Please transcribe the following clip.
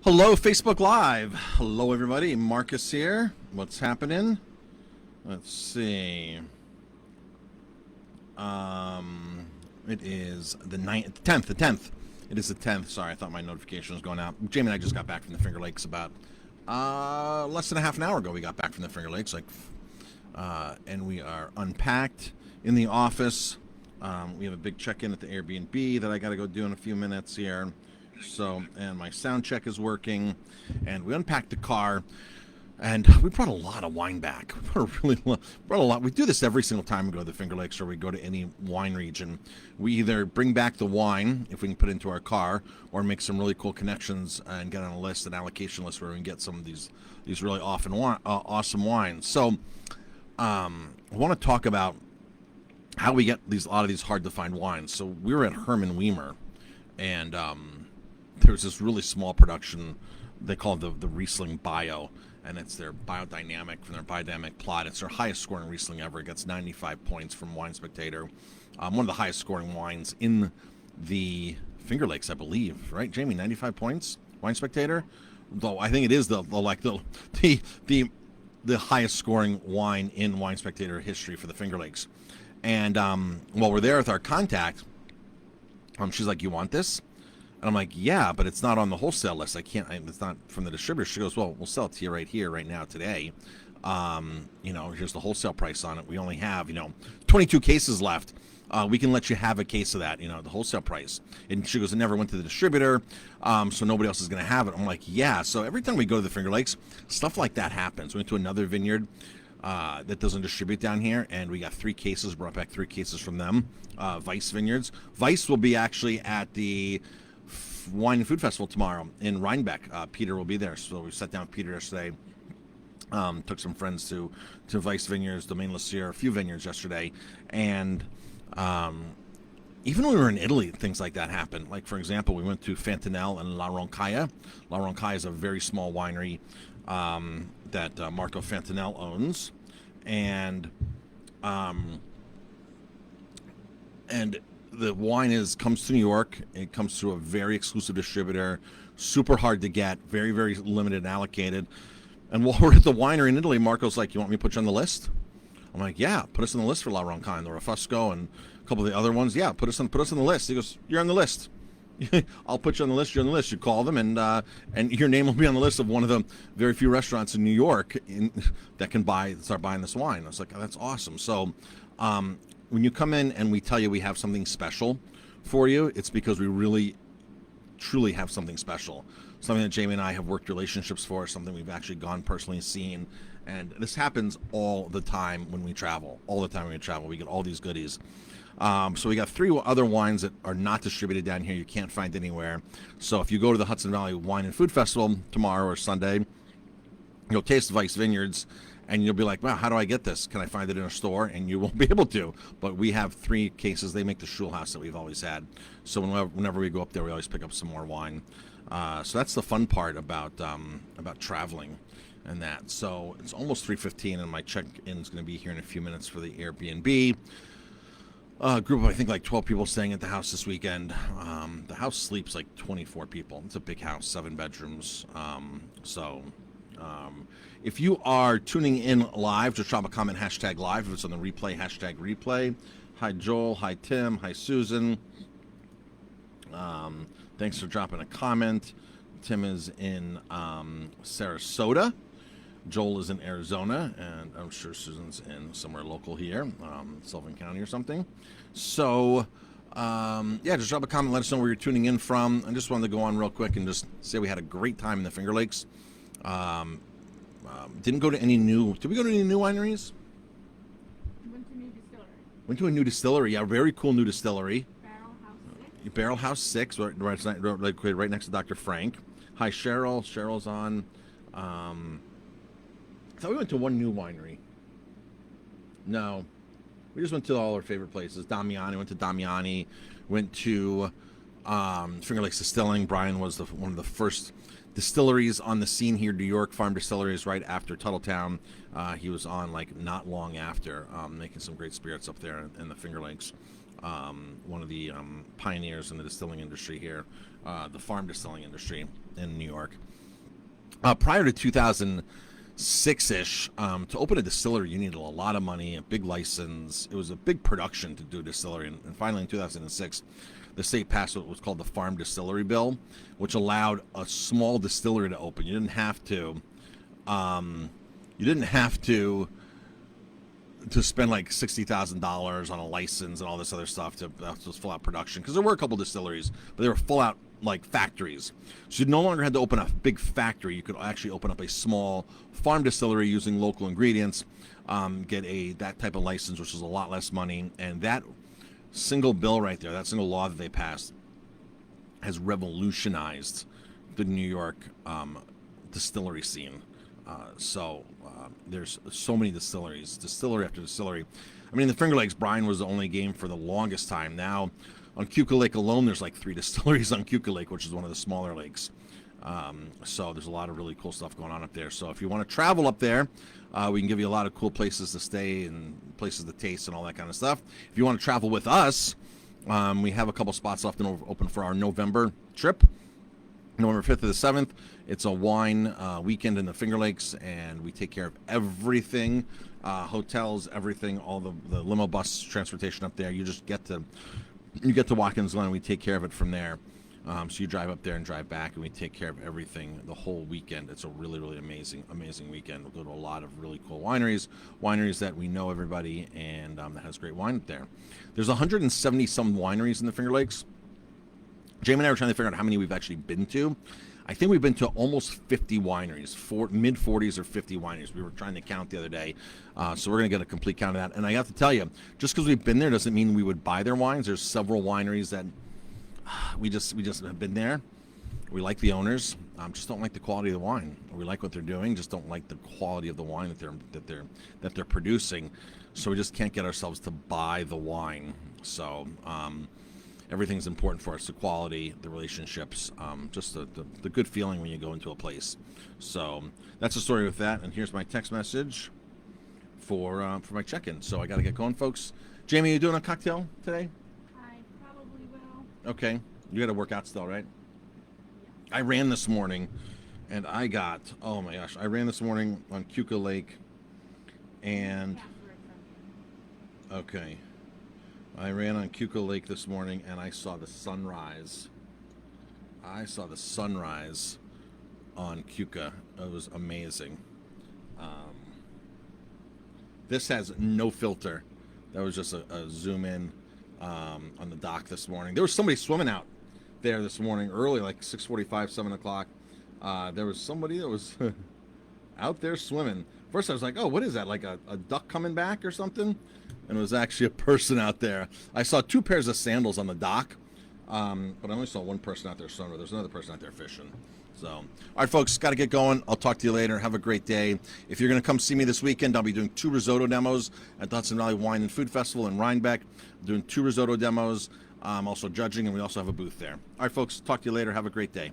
Hello, Facebook Live. Hello, everybody. Marcus here. What's happening? Let's see. It is the 10th. The 10th. It is the 10th. Sorry, I thought my notification was going out. Jamie and I just got back from the Finger Lakes about less than a half an hour ago. We got back from the Finger Lakes, and we are unpacked in the office. We have a big check-in at the Airbnb that I got to go do in a few minutes here. So, and my sound check is working, and we unpacked the car, and we brought a lot of wine back. We brought a lot. We do this every single time we go to the Finger Lakes or we go to any wine region. We either bring back the wine if we can put it into our car, or make some really cool connections and get on a list, an allocation list where we can get some of these really awesome wines. So, I want to talk about how we get a lot of these hard to find wines. So we were at Herman Weimer, and there was this really small production. They call it the Riesling Bio, and it's their biodynamic plot. It's their highest scoring Riesling ever. It gets 95 points from Wine Spectator. One of the highest scoring wines in the Finger Lakes, I believe. Right, Jamie? 95 points, Wine Spectator. Though I think it is the highest scoring wine in Wine Spectator history for the Finger Lakes. And while we're there with our contact, she's like, "You want this?" And I'm like, "Yeah, but it's not on the wholesale list. It's not from the distributor." She goes, "Well, we'll sell it to you right here, right now, today. Here's the wholesale price on it. We only have, 22 cases left. We can let you have a case of that, the wholesale price." And she goes, "It never went to the distributor, so nobody else is going to have it." I'm like, "Yeah." So every time we go to the Finger Lakes, stuff like that happens. We went to another vineyard that doesn't distribute down here, and we got 3 cases, brought back 3 cases from them, Vice Vineyards. Vice will be actually at the Wine and Food Festival tomorrow in Rhinebeck. Peter will be there, so we sat down with Peter yesterday. Took some friends to Vice Vineyards, Domaine Le Sire, a few vineyards yesterday, and even when we were in Italy, things like that happen. Like, for example, we went to Fantanelle and La Roncaia. La Roncaia is a very small winery that Marco Fantanelle owns, and the wine comes to New York. It comes through a very exclusive distributor, super hard to get, very, very limited and allocated. And while we're at the winery in Italy, Marco's like, "You want me to put you on the list?" I'm like, "Yeah, put us on the list for La Roncaille, the Refusco, and a couple of the other ones. Yeah, put us on the list." He goes, "You're on the list. I'll put you on the list. You're on the list. You call them, and your name will be on the list of one of the very few restaurants in New York that can start buying this wine." I was like, "Oh, that's awesome." So, when you come in and we tell you we have something special for you, it's because we really, truly have something special. Something that Jamie and I have worked relationships for, something we've actually gone personally seen. And this happens all the time when we travel. All the time when we travel, we get all these goodies. So we got 3 other wines that are not distributed down here. You can't find anywhere. So if you go to the Hudson Valley Wine and Food Festival tomorrow or Sunday, you'll taste Vice Vineyards, and you'll be like, "Wow, how do I get this? Can I find it in a store?" And you won't be able to. But we have 3 cases. They make the Schulhaus that we've always had. So whenever we go up there, we always pick up some more wine. So that's the fun part about traveling and that. So it's almost 3:15, and my check-in is going to be here in a few minutes for the Airbnb. Group of, I think, like 12 people staying at the house this weekend. The house sleeps like 24 people. It's a big house, 7 bedrooms. If you are tuning in live, just drop a comment, #live. If it's on the replay, #replay. Hi, Joel. Hi, Tim. Hi, Susan. Thanks for dropping a comment. Tim is in Sarasota. Joel is in Arizona, and I'm sure Susan's in somewhere local here, Sullivan County or something. So, just drop a comment. Let us know where you're tuning in from. I just wanted to go on real quick and just say we had a great time in the Finger Lakes. Didn't go to any new... Did we go to any new wineries? Went to new distillery. Went to a new distillery. Yeah, very cool new distillery. Barrel House 6. Barrel House 6, right next to Dr. Frank. Hi, Cheryl. Cheryl's on. I thought we went to one new winery. No. We just went to all our favorite places. Damiani. Went to Damiani. Went to Finger Lakes Distilling. Brian was one of the first distilleries on the scene here. New York Farm Distilleries right after Tuttletown. He was on not long after, making some great spirits up there in the Finger Lakes. One of the pioneers in the distilling industry here. the farm distilling industry in New York. Prior to 2006-ish, to open a distillery, you needed a lot of money, a big license. It was a big production to do a distillery. And finally, in 2006, the state passed what was called the Farm Distillery Bill, which allowed a small distillery to open. You didn't have to. To spend like $60,000 on a license and all this other stuff to just full out production, because there were a couple distilleries, but they were full out like factories. So you no longer had to open a big factory. You could actually open up a small farm distillery using local ingredients, get that type of license, which is a lot less money. And that single bill right there, that single law that they passed, has revolutionized the New York distillery scene. There's so many distilleries, distillery after distillery. I mean, the Finger Lakes, Bryan was the only game for the longest time. Now, on Keuka Lake alone, there's like 3 distilleries on Keuka Lake, which is one of the smaller lakes. So there's a lot of really cool stuff going on up there. So if you want to travel up there, we can give you a lot of cool places to stay and places to taste and all that kind of stuff. If you want to travel with us, we have a couple spots left and open for our November trip. November 5th to the 7th. It's a wine weekend in the Finger Lakes, and we take care of everything, hotels, everything, all the limo bus transportation up there. You just get to Watkins Glen, and we take care of it from there. So you drive up there and drive back, and we take care of everything the whole weekend. It's a really, really amazing weekend. We'll go to a lot of really cool wineries that we know everybody, and that has great wine up there. There's 170 some wineries in the Finger Lakes. Jamie and I were trying to figure out how many we've actually been to. I think we've been to almost 50 wineries, mid-40s or 50 wineries. We were trying to count the other day, so we're going to get a complete count of that. And I have to tell you, just because we've been there doesn't mean we would buy their wines. There's several wineries that we just have been there. We like the owners, just don't like the quality of the wine. We like what they're doing, just don't like the quality of the wine that they're producing. So we just can't get ourselves to buy the wine. So. Everything's important for us, the quality, the relationships, just the good feeling when you go into a place. So that's the story with that. And here's my text message for my check-in. So I got to get going, folks. Jamie, you doing a cocktail today? I probably will. Okay. You got to work out still, right? Yeah. I ran this morning, and I ran this morning on Keuka Lake, and okay. I ran on Keuka Lake this morning, and I saw the sunrise. on Keuka. It was amazing. This has no filter. That was just a zoom in on the dock this morning. There was somebody swimming out there this morning early, like 6:45, 7 o'clock. There was somebody that was out there swimming. First I was like, oh, what is that? Like a duck coming back or something? And it was actually a person out there. I saw 2 pairs of sandals on the dock, but I only saw one person out there swimming. There's another person out there fishing. So, all right, folks, got to get going. I'll talk to you later. Have a great day. If you're going to come see me this weekend, I'll be doing 2 risotto demos at the Hudson Valley Wine and Food Festival in Rhinebeck. I'm doing 2 risotto demos. I'm also judging, and we also have a booth there. All right, folks, talk to you later. Have a great day.